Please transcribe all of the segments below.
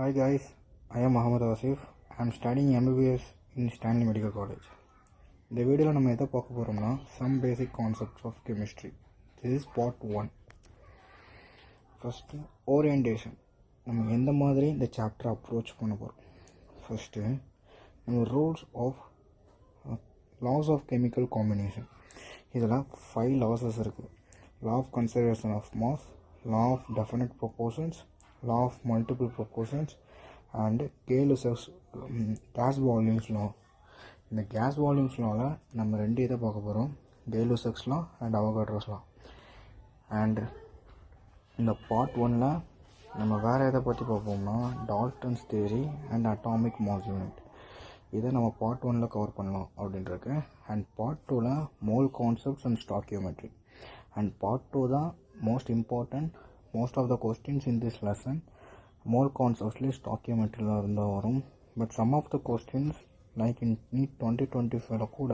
Hi guys, I am Muhammad Asif. I am studying MBBS in Stanley Medical College. இந்த வீடியோவில் நம்ம எதை பார்க்க போகிறோம்னா some basic concepts of chemistry. This is part 1. First orientation. நம்ம எந்த மாதிரி இந்த சாப்டரை அப்ரோச் பண்ண போகிறோம். ஃபஸ்ட்டு நம்ம laws of chemical combination. இதில் 5 laws இருக்குது. Law of conservation of mass, law of definite proportions, law of multiple proportions and gas volumes law. இந்த gas volumes lawல நம்ம ரெண்டு இதை பார்க்க போகிறோம், Gay-Lussac's law and Avogadro's law. And இந்த பார்ட் 1ல் நம்ம வேறு எதை பற்றி பார்ப்போம்னா Dalton's theory and atomic mass unit. இதை நம்ம பார்ட் 1ல் கவர் பண்ணலாம் அப்படின்ட்டுருக்கு. அண்ட் பார்ட் 2ல் mole concepts and stoichiometry. And part 2 தான் most important. Most of the questions in this lesson mole கான்செப்ட்ஸ்லேயே ஸ்டாக்கியோமெட்ரியில் இருந்தால் வரும். But some of the questions like in NEET 2025 கூட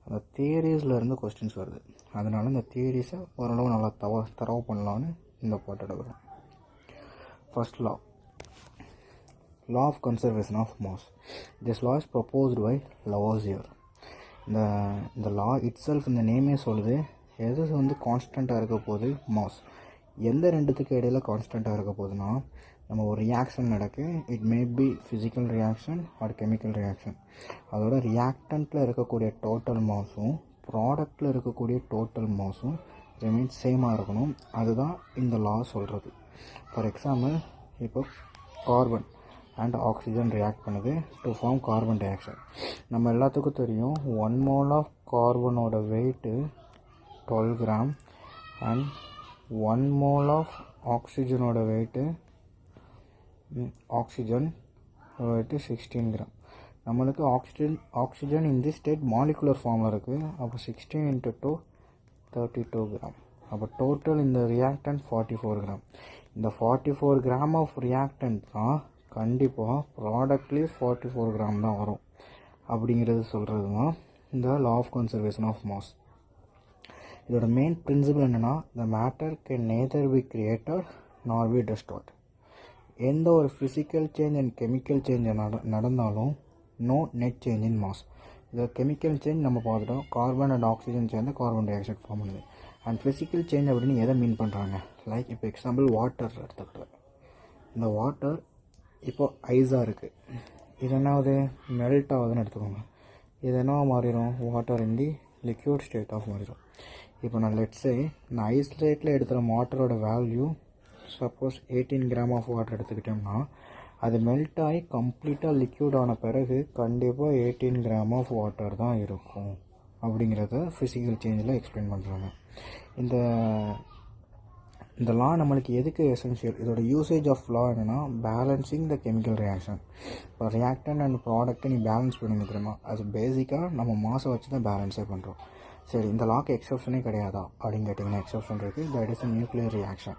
அந்த தியரிஸ்லேருந்து கொஸ்டின்ஸ் வருது. அதனால் இந்த தியரிஸை ஓரளவு நல்லா தரவு பண்ணலான்னு இந்த பாட்டு எடுக்கிறோம். First law of conservation of mass. This law is proposed by Lavoisier. இந்த law itself, இந்த நேமே சொல்லுது எது வந்து கான்ஸ்டண்ட்டாக இருக்க போகுது, மாஸ். எந்த ரெண்டுத்துக்கு இடையில் கான்ஸ்டண்ட்டாக இருக்க போகுதுன்னா, நம்ம ஒரு ரியாக்ஷன் நடக்கு, it may be physical reaction R chemical reaction. அதோட ரியாக்டண்ட்டில் இருக்கக்கூடிய டோட்டல் மாஸும் ப்ராடக்டில் இருக்கக்கூடிய டோட்டல் மாஸும் ரிமைன்ஸ் சேமாக இருக்கணும். அதுதான் இந்த லா சொல்கிறது. ஃபார் எக்ஸாம்பிள், இப்போ கார்பன் அண்ட் ஆக்சிஜன் ரியாக்ட் பண்ணுது to form carbon dioxide. நம்ம எல்லாத்துக்கும் தெரியும் 1 mole ஆஃப் கார்பனோட weight 12 gram and 1 mole of ஆக்சிஜனோட வெயிட்டு 16 கிராம். நம்மளுக்கு oxygen in the state molecular ஃபார்மில் இருக்குது. அப்போ 16 × 2 32 கிராம். அப்போ டோட்டல் இந்த ரியாக்டன்ட் 44 கிராம். இந்த 44 கிராம் ஆஃப் ரியாக்டன்ட் தான் கண்டிப்பாக ப்ராடக்ட்லேயே 44 கிராம் தான் வரும். அப்படிங்கிறது சொல்கிறது தான் இந்த law of conservation of mass. இதோட மெயின் பிரின்சிபல் என்னென்னா, the matter can neither be created nor be destroyed. எந்த ஒரு physical change and chemical change நடந்தாலும் no net change in mass. இதில் கெமிக்கல் சேஞ்ச் நம்ம பார்த்துட்டோம், கார்பன் அண்ட் ஆக்சிஜன் சேர்ந்து carbon dioxide form பண்ணுது. அண்ட் ஃபிசிக்கல் சேஞ்ச் அப்படின்னு எதை மீன் பண்ணுறாங்க, லைக் இப்போ எக்ஸாம்பிள் வாட்டர் எடுத்துக்கிட்டேன். இந்த வாட்டர் இப்போ ஐஸாக இருக்குது, இது என்னாவது மெல்ட் ஆகுதுன்னு எடுத்துக்கோங்க. இது என்ன மாறிடும், water in the liquid state of மாறிடும். இப்போ நான் லெட்ஸே நான் ஐஸ் ஸ்டேட்டில் எடுத்துகிற வாட்டரோட value suppose 18 gram of water எடுத்துக்கிட்டோம்னா, அது மெல்ட் ஆகி கம்ப்ளீட்டாக லிக்யூட் ஆன பிறகு கண்டிப்பாக 18 கிராம் ஆஃப் வாட்டர் தான் இருக்கும். அப்படிங்கிறத ஃபிசிக்கல் சேஞ்சில் எக்ஸ்பிளைன் பண்ணுறாங்க. இந்த லா நம்மளுக்கு எதுக்கு எசென்ஷியல், இதோட யூசேஜ் ஆஃப் லா என்னென்னா பேலன்சிங் த கெமிக்கல் ரியாக்ஷன். இப்போ ரியாக்டன் அண்ட் ப்ராடக்ட்டை நீ பேலன்ஸ் பண்ணுங்க தெரியுமா, அது பேசிக்காக நம்ம மாசை வச்சு தான் பேலன்ஸே பண்ணுறோம். சரி, இந்த லாக்கு எக்ஸப்ஷனே கிடையாதா அப்படின்னு கேட்டிங்கன்னா எக்ஸப்ஷன் இருக்குது. That is a nuclear reaction.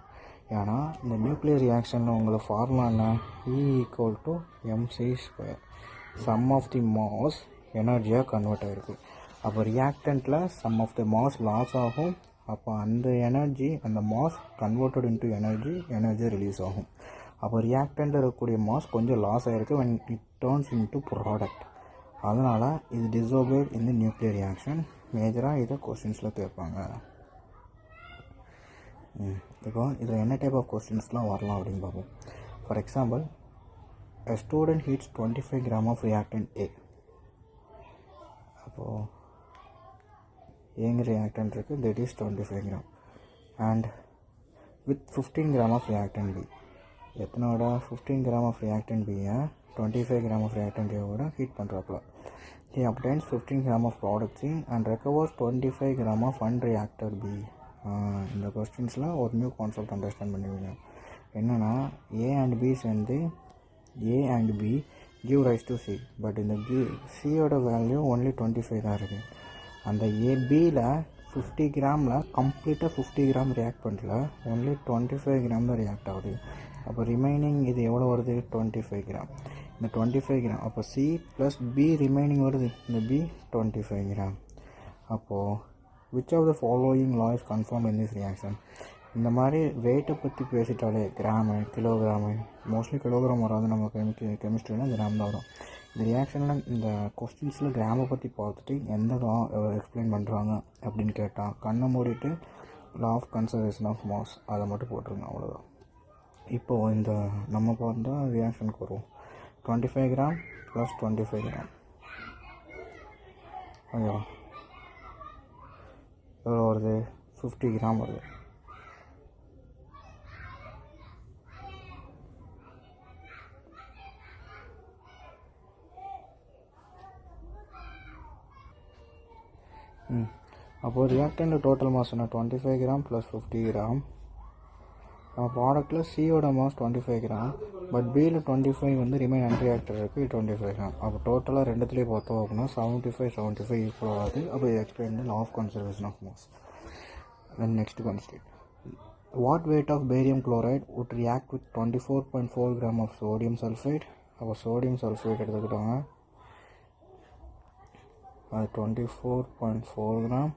ஏன்னா இந்த நியூக்ளியர் ரியாக்ஷனில் உங்களுக்கு ஃபார்முலா என்ன, E = mc². Sum of the mass எனர்ஜியாக கன்வெர்ட் ஆகிருக்கு. அப்போ ரியாக்டண்ட்டில் sum of the mass loss ஆகும். அப்போ அந்த எனர்ஜி, அந்த mass converted into energy release ஆகும். அப்போ ரியாக்டண்ட்டில் இருக்கக்கூடிய மாஸ் கொஞ்சம் லாஸ் ஆகிருக்கு when it turns into product. அதனால் இது டிசோபேட் இந்த நியூக்ளியர் ரியாக்ஷன். மேஜராக இதை கொஸ்டின்ஸில் கேட்பாங்க. இப்போ இதில் என்ன டைப் ஆஃப் கொஸ்டின்ஸ்லாம் வரலாம் அப்படின்னு பார்ப்போம். For example, a student heats 25 gram of reactant A. அப்போது ஏங்க ரியாக்டன்ட் இருக்குது, that is 25 gram. And with 15 gram of reactant B. எத்தனோட 15 கிராம் ஆஃப் reactant Bயை 25 கிராம் ஆஃப் reactant Aவோட ஹீட் பண்ணுறாப்புல. He obtains 15 gram of product C and recovers 25 gram of unreacted B. இந்த கொஸ்டின்ஸில் ஒரு new concept understand பண்ணுவீங்க. என்னென்னா, A and B சேர்ந்து A and B give rise to C. But இந்த சியோட வேல்யூ ஒன்லி 25 தான் இருக்குது. அந்த ஏபியில் 50 கிராமில் கம்ப்ளீட்டாக 50 கிராம் ரியாக்ட் பண்ணல, ஒன்லி 25 கிராம் தான் ரியாக்ட் ஆகுது. அப்போ ரிமைனிங் இது எவ்வளோ வருது, 25 கிராம். இந்த 25 கிராம் அப்போ C + B ரிமைனிங் வருது, இந்த B 25 கிராம். அப்போது which of the following law is confirmed in this reaction? இந்த மாதிரி வெயிட்டை பற்றி பேசிட்டாலே கிராமு, கிலோகிராமு, மோஸ்ட்லி கிலோகிராம் வராது நம்ம கெமிஸ்ட்ரியில் கிராம் தான் வரும். இந்த ரியாக்ஷனில் இந்த கொஸ்டின்ஸில் கிராமை பற்றி பார்த்துட்டு எந்த லா எக்ஸ்பிளைன் பண்ணுறாங்க அப்படின்னு கேட்டால் கண்ணை மூடிட்டு law of conservation of mass அதை மட்டும் போட்டுருங்க, அவ்வளோதான். இப்போது இந்த நம்ம பார்த்தா ரியாக்ஷனுக்கு வரும். 25 கிராம் ப்ளஸ் 25 கிராம் ஓகேவா, எவ்வளோ வருது? 50 கிராம் வருது. அப்போது ரியாக்டண்ட் டோட்டல் மாஸ்னா 25 கிராம் ப்ளஸ் 50 கிராம். நம்ம ப்ராடக்ட்டில் சியோட மாஸ் 25 கிராம், பட் பியில் 25 வந்து ரிமைன் அன்ரியாக்டர் இருக்குது 25 கிராம். அப்போ டோட்டலாக ரெண்டுத்துலேயே பார்த்தோம் அப்படின்னா 75 ஈக்குவல் ஆகுது. அப்போ இது explain law of conservation of mass. Then next constant, what weight of barium chloride would react with 24.4 gram of sodium sulfate. அப்போ சோடியம் சல்ஃபேட் எடுத்துக்கிட்டாங்க, அது 24.4 கிராம்.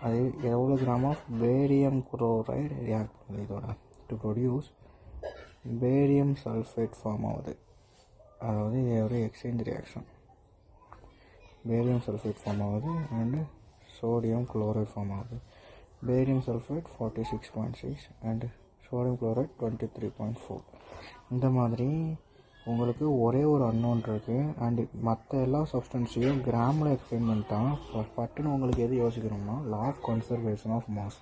அது எவ்வளோ gram of barium chloride react பண்ணுது இதோட to produce barium sulphate form ஆகுது. அதாவது இது ஒரு exchange reaction. Barium sulphate form ஆகுது அண்டு சோடியம் குளோரைடு ஃபார்ம் ஆகுது. Barium sulphate 46.6 and sodium chloride 23.4. இந்த மாதிரி உங்களுக்கு ஒரே ஒரு அன்னோன் இருக்குது அண்டு மற்ற எல்லா சப்ஸ்டன்ஸையும் கிராமில் எக்ஸ்பிளைன் பண்ணிட்டான். பட்டுன்னு உங்களுக்கு எது யோசிக்கணும்னா law of conservation of mass.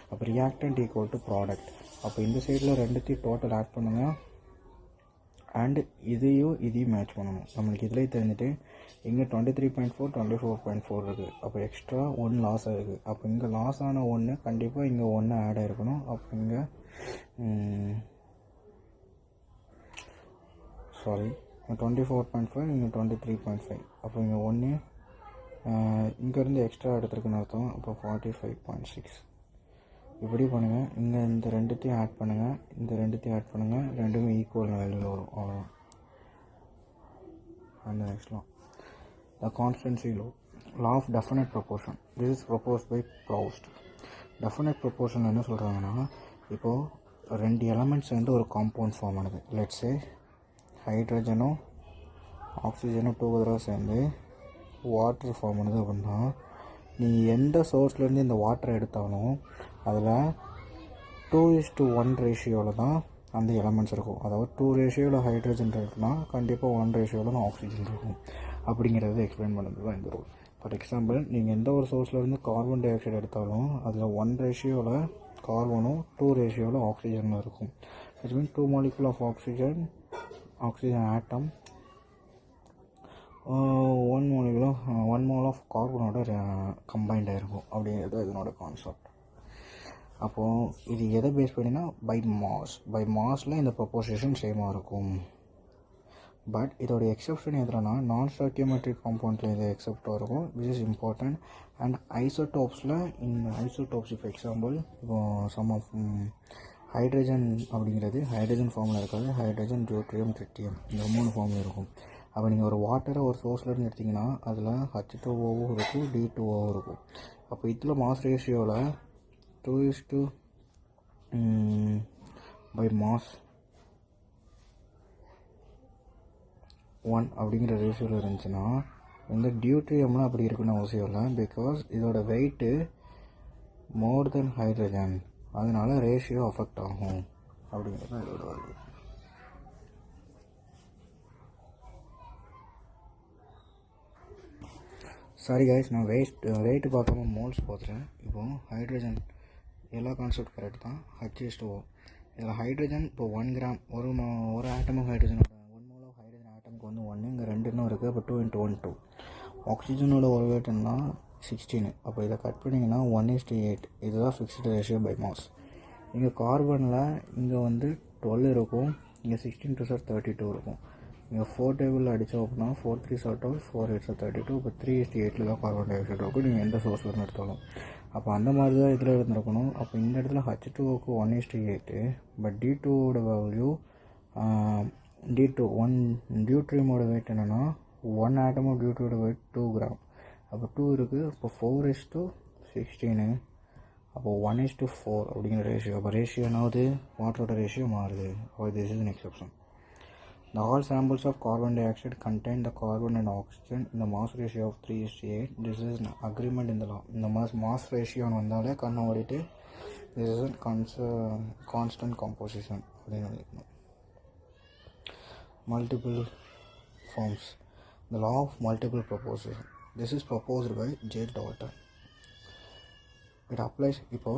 அப்போ ரியாக்டன்ட் ஈக்குவல் டு ப்ராடக்ட். அப்போ இந்த சைடில் ரெண்டுத்தையும் டோட்டல் ஆட் பண்ணுங்கள் அண்டு இதையும் மேட்ச் பண்ணணும். நம்மளுக்கு இதிலே தெரிஞ்சுட்டு இங்கே 23.4 24.4 இருக்குது. அப்போ எக்ஸ்ட்ரா 1 லாஸ் ஆகுது. அப்போ இங்கே லாஸ் ஆன 1 கண்டிப்பாக இங்கே 1 ஆட் ஆகிருக்கணும். அப்போ இங்கே 24.5 இங்கே 23.5. அப்போ இங்கே 1 இங்கேருந்து எக்ஸ்ட்ரா எடுத்துருக்குன்னு அர்த்தம். அப்போ 45.6. இப்படி பண்ணுங்கள். இங்கே இந்த ரெண்டுத்தையும் ஆட் பண்ணுங்கள், இந்த ரெண்டுத்தையும் ஆட் பண்ணுங்கள், ரெண்டுமே ஈக்குவல் வேல்யூவில் வரும், அவ்வளோதான். And next law, the constancy law of definite proportion. This is proposed by Proust. Definite proportion என்ன சொல்கிறாங்கன்னா, இப்போது 2 எலமெண்ட்ஸ் வந்து ஒரு காம்பவுண்ட் ஃபார்ம் ஆனது. லெட்ஸே ஹைட்ரஜனும் ஆக்சிஜனும் 2 தடவை சேர்ந்து வாட்டர் ஃபார்ம் பண்ணுது அப்படின்னா, நீ எந்த சோர்ஸ்லேருந்து இந்த வாட்டரை எடுத்தாலும் அதில் 2:1 ரேஷியோவில் தான் அந்த எலமெண்ட்ஸ் இருக்கும். அதாவது 2 ரேஷியோவில் ஹைட்ரஜன் இருக்குன்னா கண்டிப்பாக 1 ரேஷியோவில் தான் ஆக்சிஜன் இருக்கும். அப்படிங்கிறத எக்ஸ்பிளைன் பண்ணுறது தான் இந்த ரூல். ஃபார் எக்ஸாம்பிள், நீங்கள் எந்த ஒரு சோர்ஸ்லேருந்து கார்பன் டை ஆக்சைடு எடுத்தாலும் அதில் 1 ரேஷியோவில் கார்பனும் 2 ரேஷியோவில் ஆக்சிஜனும் இருக்கும். Which means 2 molecule of oxygen atom 1 mole of கார்பனோட கம்பைண்ட் ஆகிருக்கும். அப்படிங்கிறது இதனோட கான்செப்ட். அப்போது இது எதை பேஸ் பண்ணினா பை மாஸில் இந்த ப்ரொபோசிஷன் சேமாக இருக்கும். பட் இதோட எக்ஸப்ஷன் எதுலனா நான் ஸ்டாக்கியோமெட்ரிக் காம்பவுண்டில் இது எக்ஸப்டாக இருக்கும், விச் இஸ் இம்பார்ட்டன்ட். அண்ட் ஐசோடோப்ஸில் இந்த ஐசோடோப்ஸ் இப்போ எக்ஸாம்பிள் இப்போது சம் ஆஃப் ஹைட்ரஜன் அப்படிங்கிறது ஹைட்ரஜன் ஃபார்மில் இருக்காது, ஹைட்ரஜன், டியூட்ரியம், ட்ரிட்டியம், இந்த 3 ஃபார்மில் இருக்கும். அப்போ நீங்கள் ஒரு வாட்டரை ஒரு சோர்ஸ்லேருந்து எடுத்திங்கன்னா அதில் H2Oவும் இருக்கும், D2Oவும் இருக்கும். அப்போ இதில் மாஸ் ரேஷியோவில் 2:1 பை மாஸ் 1 அப்படிங்கிற ரேஷியோவில் இருந்துச்சுன்னா இந்த டியூட்ரியம்லாம் அப்படி இருக்குன்னு அவசியம் இல்லை. பிகாஸ் இதோட வெயிட்டு மோர் தென் ஹைட்ரஜன், அதனால ரேஷியோ அஃபெக்ட் ஆகும் அப்படிங்கிறது இதோட வருது. சாரி கைஸ், நான் வெயிட்டு பார்க்காம மோல்ஸ் பார்த்துட்டேன். இப்போது ஹைட்ரஜன் எல்லா கான்செப்ட் கரெக்ட் தான். H2O இதில் ஹைட்ரஜன் இப்போ 1 கிராம் ஒரு ஆட்டம் ஆஃப் ஹைட்ரஜனோட 1 mole ஆஃப் ஹைட்ரஜன் ஆட்டமுக்கு வந்து 1, இங்கே 2 இன்னும் இருக்குது. அப்போ 2 × 1 2. ஆக்சிஜனோட ஒரு வெயிட்னா 16. அப்போ இதை கட் பண்ணிங்கன்னா 1:8. இதுதான் ஃபிக்ஸ்டு ரேஷியோ பை மாஸ். இங்கே கார்பனில் இங்கே வந்து 12 இருக்கும், இங்கே 16 2 32 இருக்கும். இங்கே 4 டேபிளில் அடித்தோம் அப்படின்னா 4 3 12, 4 8 32. இப்போ 3:8 தான் கார்பன் டை ஆக்சைடு இருக்கும் நீங்கள் எந்த சோர்ஸில் எடுத்தாலும். அப்போ அந்த மாதிரி தான் இதில் இருந்திருக்கணும். அப்போ இந்த இடத்துல H2Oக்கு 1:8. பட் D2ஓட வேல்யூ D2 டியூட்ரியமோட வெயிட் என்னென்னா 1 ஆட்டம் ஆஃப் டியூட்ரியோட வெயிட் 2 கிராம். அப்போ 2 இருக்குது. இப்போ 4:16. அப்போது 1:4 அப்படிங்கிற ரேஷியோ. அப்போ ரேஷியோ என்னாவது வாட்டரோட ரேஷியோ மாறுது. அப்போ this is an exception. The all samples of carbon dioxide contain the carbon and oxygen in the mass ratio of 3:8. This is an agreement in the law. இந்த mass ratio வந்தாலே கண்ணை ஓடிட்டு this is a constant composition அப்படின்னு நினைக்கணும். Multiple forms. The law of multiple proposition. This is proposed by J. Dalton. It applies. இப்போ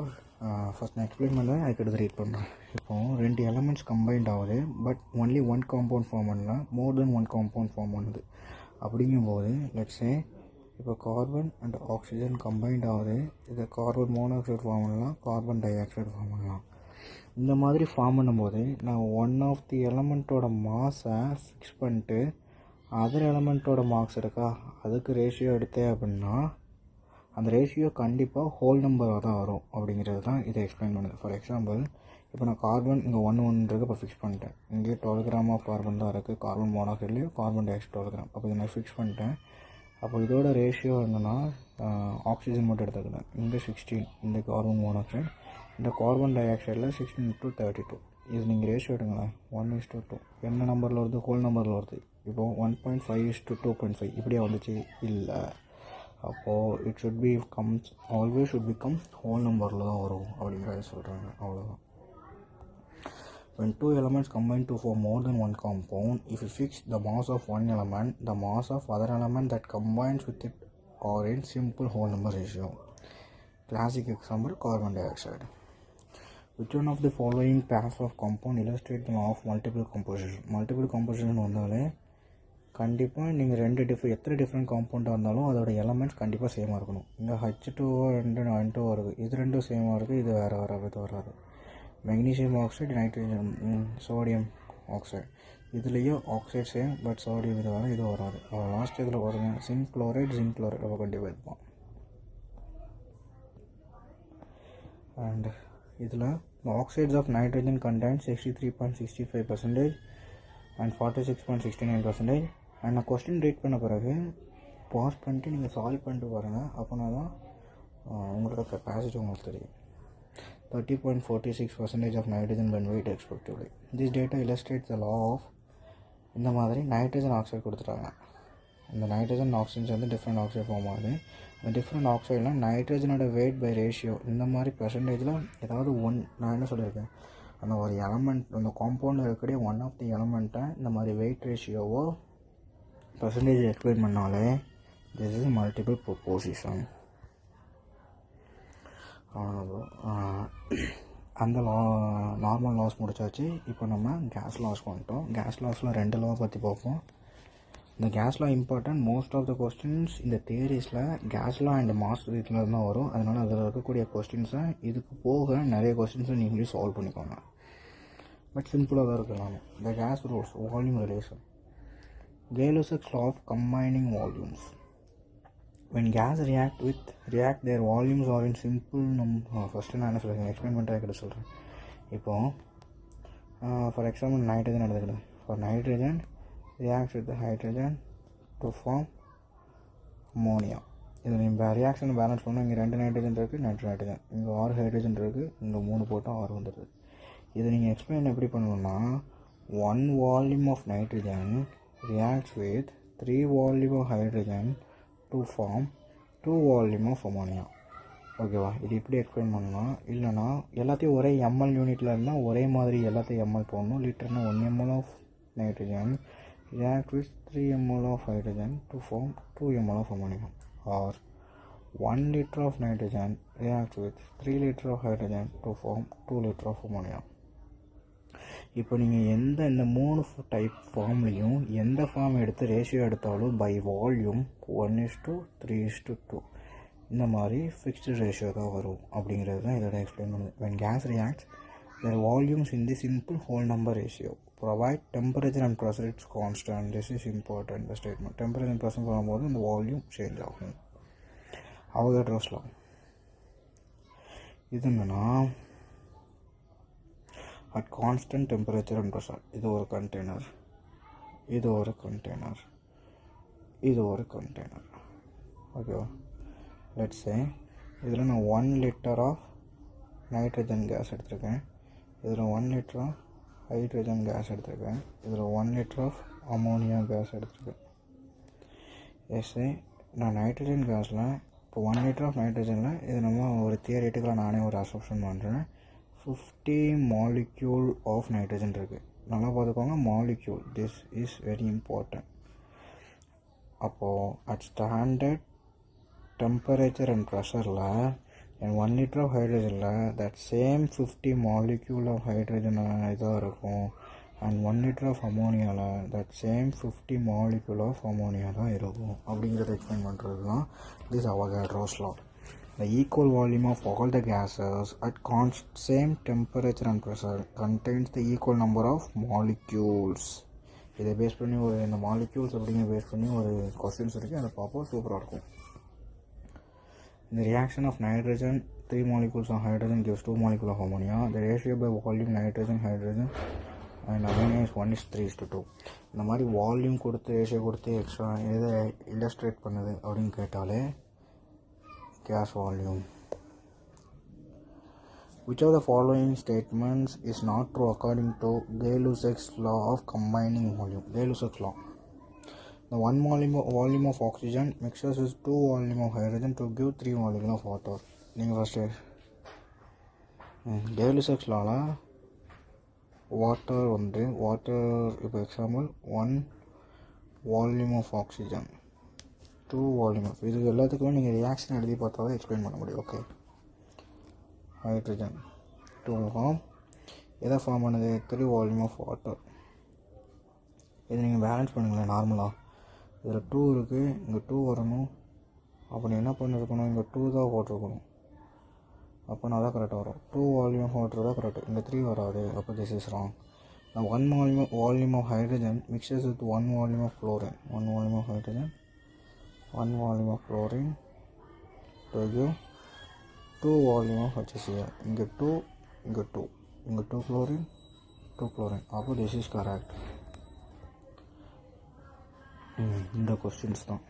first நான் explain பண்ணுறேன், அதுக்கு ரீட் பண்ணுறேன். இப்போது 2 எலமெண்ட்ஸ் கம்பைன்ட் ஆகுது, பட் ஒன்லி 1 காம்பவுண்ட் ஃபார்ம் பண்ணலாம், மோர் தென் 1 காம்பவுண்ட் ஃபார்ம் பண்ணுது. அப்படிங்கும்போது லெட்ஸே இப்போ கார்பன் அண்ட் ஆக்சிஜன் கம்பைன்ட் ஆகுது, இதை கார்பன் மோனாக்சைடு ஃபார்ம் பண்ணலாம், கார்பன் டை ஆக்சைடு ஃபார்ம் பண்ணலாம். இந்த மாதிரி ஃபார்ம் பண்ணும்போது நான் ஒன் ஆஃப் தி எலமெண்ட்டோட மாஸை ஃபிக்ஸ் பண்ணிட்டு அதர் எலமெண்ட்டோட மார்க்ஸ் இருக்கா அதுக்கு ரேஷியோ எடுத்தேன் அப்படின்னா அந்த ரேஷியோ கண்டிப்பாக ஹோல் நம்பராக தான் வரும். அப்படிங்கிறது தான் இதை எக்ஸ்பிளைன் பண்ணுது. ஃபார் எக்ஸாம்பிள் இப்போ நான் கார்பன் இங்கே 1 இருக்குது, இப்போ ஃபிக்ஸ் பண்ணிட்டேன். இங்கே 12 கிராம் ஆஃப் கார்பன் தான் இருக்குது, கார்பன் மோனாக்சைட்லேயும் கார்பன் டை ஆக்சைடு 12 கிராம். அப்போ இதை நான் ஃபிக்ஸ் பண்ணிட்டேன். அப்போ இதோட ரேஷியோ என்னென்னா ஆக்சிஜன் மட்டும் எடுத்துக்கிறேன். இங்கே 16 இந்த கார்பன் மோனாக்சைடு, இந்த கார்பன் டை ஆக்சைடில் 16:32. இது நீங்கள் ரேஷியோ எடுங்களேன், 1:2. என்ன நம்பரில் வருது? ஹோல் நம்பரில் வருது. இப்போது 1.5:2.5 இப்படியே வந்துச்சு இல்லை. அப்போது it should be always should become whole நம்பரில் தான் வரும் அப்படிங்கிறத சொல்கிறாங்க. அவ்வளோதான். When 2 elements combine to form more than one compound, if you fix the mass of one element, the mass of other element that combines with it are in simple whole number ratio. Classic example, carbon dioxide. Which one of the following pairs of compound illustrate the law of multiple composition? Multiple composition வந்தாலே கண்டிப்பாக நீங்கள் எத்தனை different காம்பவுண்டாக இருந்தாலும் அதோட elements கண்டிப்பாக சேமாக இருக்கணும். இங்கே H2O 2 வருது, இது ரெண்டும் சேமாக இருக்குது, இது வேறு வராது. Magnesium oxide, nitrogen, sodium oxide, இதுலேயும் ஆக்சைடு சேம், பட் சோடியம் இது வரும், இது வராது. லாஸ்ட் இதில் வருங்க ஜிங்க் குளோரைடு அப்போ கண்டிப்பாக இருப்பான். அண்ட் இதில் oxides of nitrogen content 63.65% and 46.69%. And நான் கொஸ்டின் ரீட் பண்ண பிறகு பாஸ் பண்ணிட்டு நீங்கள் சால்வ் பண்ணிட்டு பாருங்கள். அப்போனா தான் உங்களோட கெப்பாசிட்டி உங்களுக்கு தெரியும். 30.46% of nitrogen benzoate respectively. This data illustrates the law of இந்த மாதிரி நைட்ரஜன் ஆக்சைடு கொடுத்துட்டாங்க. இந்த நைட்ரஜன் ஆக்சைட்ஸ் வந்து டிஃப்ரெண்ட் ஆக்சைடு ஃபார்ம் ஆகுது. அந்த டிஃப்ரெண்ட் ஆக்சைடில் நைட்ரஜனோட வெயிட் பை ரேஷியோ இந்த மாதிரி பர்சன்டேஜில் ஏதாவது நான் என்ன சொல்லியிருக்கேன், அந்த ஒரு எலமெண்ட் அந்த காம்பவுண்டில் இருக்கக்கூடிய ஒன் ஆஃப் தி எலமெண்ட்டை இந்த மாதிரி வெயிட் ரேஷியோவோ பர்சன்டேஜ் எக்ஸ்பிளைன் பண்ணாலே திஸ் இஸ் மல்டிபிள் ப்ரொபோசிஷன். அந்த நார்மல் லாஸ் முடிச்சாச்சு. இப்போ நம்ம கேஸ் லாஸ் வந்துட்டோம். கேஸ் லாஸில் 2 லா பற்றி பார்ப்போம். இந்த gas law important. Most of the questions இந்த தியரிஸில் கேஸ் லா அண்ட் மாஸ் இதில் தான் வரும். அதனால் அதில் இருக்கக்கூடிய கொஸ்டின்ஸை இதுக்கு போக நிறைய கொஸ்டின்ஸை நீங்களே சால்வ் பண்ணிக்கோங்க. பட் சிம்பிளாக தான் இருக்கலாம். The gas rules, volume relation, Gay-Lussac's law of combining volumes. When gas react their volumes are in simple number. First நான் என்ன சொல்கிறேன், எக்ஸ்பிளைன் பண்ணுறதுக்கிட்ட சொல்கிறேன். இப்போது ஃபார் எக்ஸாம்பிள் நைட்ரஜன் எடுத்துக்கிட்டேன். For nitrogen reacts with hydrogen to form ammonia. இது நீங்கள் reaction balance பண்ணால் இங்கே 2 நைட்ரஜன் இருக்குது, நைட்ரஜன் இங்கே 6 ஹைட்ரஜன் இருக்குது, இங்கே 3 போட்டால் 6 வந்துடுது. இதை நீங்கள் எக்ஸ்பிளைன் எப்படி பண்ணணும்னா 1 volume of nitrogen reacts with 3 volume of hydrogen to form 2 volume of ammonia. ஓகேவா? இது இப்படி எக்ஸ்பிளைன் பண்ணலாம். இல்லைனா எல்லாத்தையும் ஒரே எம்எல் யூனிட்டில் இருந்தால் ஒரே மாதிரி எல்லாத்தையும் எம்எல் போடணும். லிட்டர்னால் 1 ml of nitrogen react with 3 ml of hydrogen to form 2 ml of ammonia, or 1 liter of nitrogen reacts with 3 liter of hydrogen to form 2 liter of ammonia. இப்போ நீங்கள் இந்த 3 டைப் ஃபார்ம்லேயும் எந்த ஃபார்ம் எடுத்து ரேஷியோ எடுத்தாலும் by volume 1:3:2 இந்த மாதிரி fixed ratio தான் வரும். அப்படிங்கிறது தான் இதோட எக்ஸ்பிளைன் பண்ணுது. when gas reacts their volumes in the simple whole number ratio provide temperature and pressure is constant. This is important, the statement. temperature and pressure வரும்போது இந்த வால்யூம் சேஞ்ச் ஆகும். Avogadro's law இது என்னன்னா at constant temperature and pressure. இது ஒரு container, இது ஒரு container, இது ஒரு கண்டெய்னர். ஓகேவா? லெட்ஸ் சே இதில் நான் 1 liter ஆஃப் நைட்ரஜன் கேஸ் எடுத்திருக்கேன். இதில் 1 லிட்டர் ஆஃப் ஹைட்ரஜன் கேஸ் எடுத்திருக்கேன். இதில் 1 லிட்டர் ஆஃப் அமோனியா கேஸ் எடுத்திருக்கேன். எஸ்ஸே நான் நைட்ரஜன் கேஸில் இப்போ 1 லிட்டர் ஆஃப் நைட்ரஜனில் இது நம்ம ஒரு தியரிட்டிக்கலாக நானே ஒரு அசப்ஷன் பண்ணுறேன். 50 மாலிக்யூல் ஆஃப் நைட்ரஜன் இருக்குது. நல்லா பார்த்துக்கோங்க, molecule. This is very important. அப்போது அட் ஸ்டாண்டர்ட் டெம்பரேச்சர் அண்ட் ப்ரெஷரில் and 1 liter of hydrogen that same 50 molecule of hydrogen இதாக இருக்கும். and 1 liter of ammonia that same 50 molecule of ammonia தான் இருக்கும். அப்படிங்கிறத எக்ஸ்பிளைன் பண்ணுறது தான் this Avogadro's law. The equal volume of all the gases at same temperature and pressure contains the equal number of molecules. இதை base பண்ணி ஒரு இந்த molecules அப்படிங்கிற பேஸ் பண்ணி ஒரு கொஸ்டின்ஸ் இருக்குது. அதை பார்ப்போம், சூப்பராக இருக்கும். In the reaction of nitrogen, 3 molecules of hydrogen gives 2 molecules of ammonia. The ratio by volume nitrogen, hydrogen and ammonia is 1:3:2. இந்த மாதிரி வால்யூம் கொடுத்து ரேஷியோ கொடுத்து எக்ஸ்ட்ரா எதை இல்லஸ்ட்ரேட் பண்ணுது அப்படின்னு கேட்டாலே gas volume. Which of the following statements is not true according to Gay-Lussac's law of combining volume? Gay-Lussac's law. The 1 volume of oxygen mixes with 2 volume of hydrogen to give 3 molecule of water. நீங்கள் first Gay-Lussac's lawவில் water இப்போ example 1 volume of oxygen 2 volume of இது எல்லாத்துக்குமே நீங்கள் reaction எழுதி பார்த்தா தான் explain பண்ண முடியும். ஓகே, ஹைட்ரஜன் 2 ஃபார்ம் எதை ஃபார்ம் பண்ணுது? 3 வால்யூம் ஆஃப் வாட்டர். இதை நீங்கள் பேலன்ஸ் பண்ணுங்களேன். நார்மலாக இதில் 2 இருக்குது, இங்கே 2 வரணும். அப்போ நீ என்ன பண்ணிருக்கணும்? இங்கே 2 தான் போட்டிருக்கணும். அப்போ நான் தான் கரெக்டாக வரும். 2 வால்யூம் ஆஃப் வாட்டர் தான் கரெக்டு, இங்கே 3 வராது. அப்போ திஸ் இஸ் ராங். நான் 1 volume of hydrogen mixes with 1 volume of chlorine. 1 volume of hydrogen 1 volume of chlorine to give 2 volume of HCl. இங்கே 2, இங்கே 2, இங்கே 2 குளோரின் 2 குளோரின். அப்போ திஸ் இஸ் கரெக்ட். இந்த கொஸ்டின்ஸ் தான்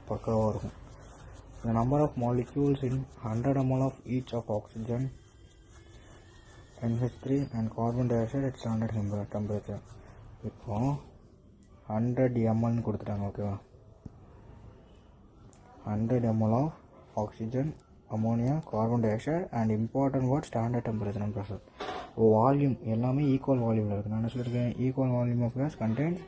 பக்காவாக இருக்கும். The number of molecules in 100 ml of each of oxygen, NH3 and carbon dioxide at standard temperature. இப்போ 100 ml கொடுத்துட்டாங்க. ஓகேவா? 100 ml of oxygen, ammonia, carbon dioxide and important word standard temperature and pressure. Volume எல்லாமே equal வால்யூமில் இருக்குது. நான் என்ன சொல்லியிருக்கேன்? Equal volume of gas contains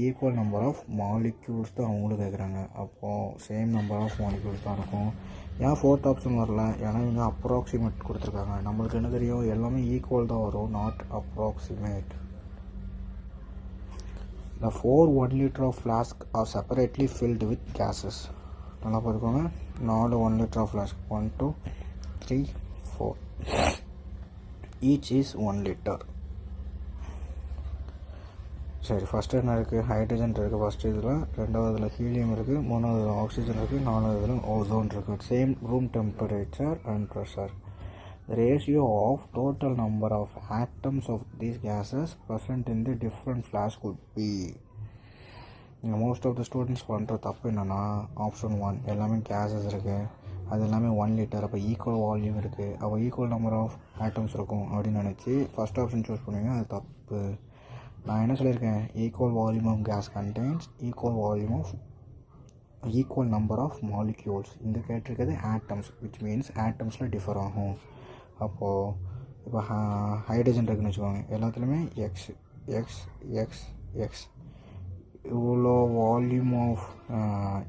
equal number of molecules தான் அவங்களும் கேட்குறாங்க. அப்போது சேம் நம்பர் ஆஃப் மாலிக்யூல்ஸ் தான் இருக்கும். ஏன் 4th ஆப்ஷன் வரல? ஏன்னா இவங்க அப்ராக்சிமேட் கொடுத்துருக்காங்க. நம்மளுக்கு என்ன தெரியும்? எல்லாமே ஈக்குவல் தான் வரும், not approximate. The 4 1 liter of flask are separately filled with gases. நல்லா பார்த்துக்கோங்க. 4 1 liter of flask 1 2 3 4 each is 1 liter. சரி, ஃபஸ்ட்டு என்ன இருக்குது? ஹைட்ரஜன் இருக்குது ஃபஸ்ட்டு இதில், ரெண்டாவதுல ஹீலியம் இருக்குது, மூணாவதுல ஆக்சிஜன் இருக்குது, நாலாவதுல ஓசோன் இருக்குது. Same room temperature and pressure. The ratio of total number of atoms of these gases present in the different flask would be. Most of the students பண்ணுற தப்பு என்னென்னா, option 1 எல்லாமே gases இருக்குது, அது எல்லாமே 1 லிட்டர். அப்போ ஈக்குவல் வால்யூம் இருக்குது, அப்போ ஈக்குவல் நம்பர் ஆஃப் ஆட்டம்ஸ் இருக்கும் அப்படின்னு நினச்சி ஃபஸ்ட் ஆப்ஷன் சூஸ் பண்ணுவீங்க. அது தப்பு. நான் என்ன சொல்லியிருக்கேன்? Equal volume of gas contains equal volume of equal number of molecules. இங்கே கேட்டிருக்கிறது ஆட்டம்ஸ், விச் மீன்ஸ் ஆட்டம்ஸில் டிஃபர் ஆகும். அப்போது இப்போ ஹைட்ரஜன் இருக்குன்னு வச்சுக்கோங்க, எல்லாத்துலேயுமே எக்ஸ் எக்ஸ் எக்ஸ் எக்ஸ் இவ்வளோ வால்யூம் ஆஃப்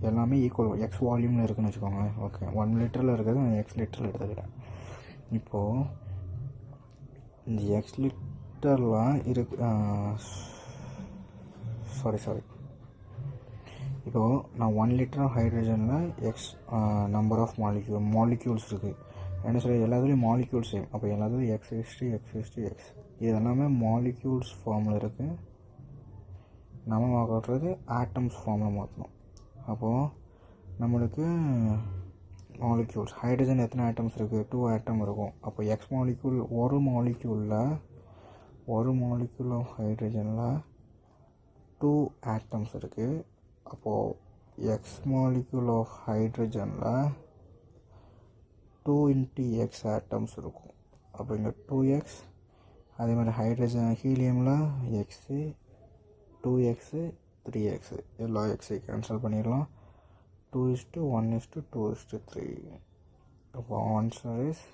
எல்லாமே ஈக்குவல் எக்ஸ் வால்யூமில் இருக்குதுன்னு வச்சுக்கோங்க. ஓகே, 1 லிட்டரில் இருக்கிறது நான் எக்ஸ் லிட்டரில் எடுத்துக்கிட்டேன். இப்போது இந்த எக்ஸ் லிட்டர்லாம் இருக்கு. சாரி இப்போது நான் 1 லிட்டர் ஆஃப் ஹைட்ரஜனில் எக்ஸ் நம்பர் ஆஃப் மாலிக்யூல்ஸ் இருக்குது. என்ன சொல்லி எல்லாத்துலேயும் மாலிக்யூல்ஸ் சேம். அப்போ எல்லாத்துலேயும் எக்ஸ் இது எல்லாமே மாலிக்யூல்ஸ் ஃபார்மில் இருக்குது. நம்ம மாற்றுறது ஆட்டம்ஸ் ஃபார்மில் மாற்றணும். அப்போது நம்மளுக்கு மாலிக்யூல்ஸ் ஹைட்ரஜன் எத்தனை ஆட்டம்ஸ் இருக்குது? 2 ஆட்டம் இருக்கும். அப்போ எக்ஸ் மாலிக்யூல் ஒரு மாலிக்யூல் ஆஃப் ஹைட்ரஜனில் 2 ஆட்டம்ஸ் இருக்குது. அப்போது எக்ஸ் மாலிக்யூல் ஆஃப் ஹைட்ரஜனில் 2 × X ஆட்டம்ஸ் இருக்கும். அப்போ இங்கே 2x. அதே மாதிரி ஹைட்ரஜன் ஹீலியமில் எக்ஸு 2x 3x எல்லா எக்ஸையும் கேன்சல் பண்ணிடலாம். 2:1:2:3. அப்போ ஆன்சர் இஸ்